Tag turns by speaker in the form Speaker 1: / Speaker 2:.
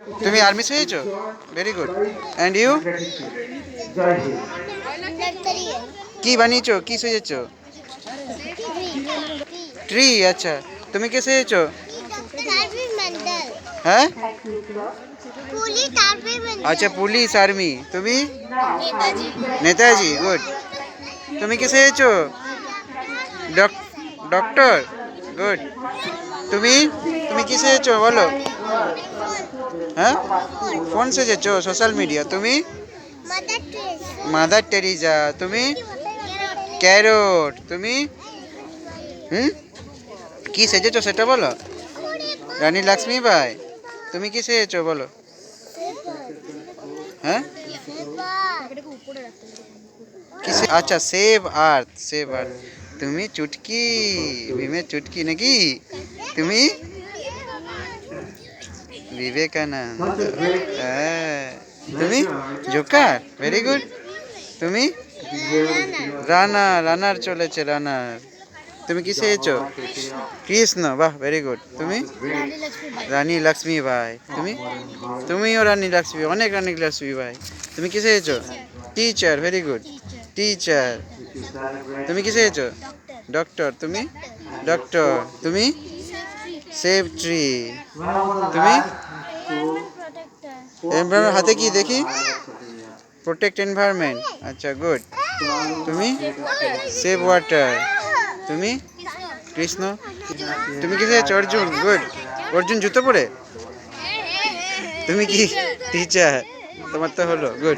Speaker 1: তুমি আর্মি হয়েছো? Very good. And you? কি বানিয়েছো? কি সেজেছো? ট্রি। আচ্ছা, তুমি কে সেজেছো? হ্যাঁ, আচ্ছা, পুলিশ আর্মি। তুমি? নেতাজি। গুড। তুমি কে সেজেছো? ডক্টর। গুড। তুমি তুমি কি সেজেছো বলো? হ্যাঁ, ফোন সেজেছো? Social media. তুমি? Mother Teresa. তুমি? ক্যারট। তুমি? হুম, কি সেজেছো সেটা বলো। রানী লক্ষ্মীবাই। তুমি কি সেজেছো বলো? হ্যাঁ, আচ্ছা, সেভ আর্থ। Save earth. তুমি চুটকি, ভীমের চুটকি নাকি? তুমি? বিবেকানন্দ। হ্যাঁ। তুমি? জোকার। Very good. তুমি? রানার চলেছে, রানার। তুমি কি সেজেছো? কৃষ্ণ। বাহ, ভেরি গুড। তুমি? রানী লক্ষ্মীবাই। তুমি? তুমিও রানী লক্ষ্মী, অনেক রানী লক্ষ্মীবাই। তুমি কি সেজেছো? টিচার। Very good. টিচার। তুমি কি সেজেছো? ডক্টর। তুমি? ডক্টর। তুমি? Save tree. তুমি? এনভায়রনমেন্ট হাতে কি দেখি? Protect environment. আচ্ছা, গুড। তুমি? Save water. তুমি? কৃষ্ণ। তুমি কি সেজেছো? অর্জুন। গুড। অর্জুন জুতো পরে। তুমি কি? টিচার। তোমার তো হলো। গুড।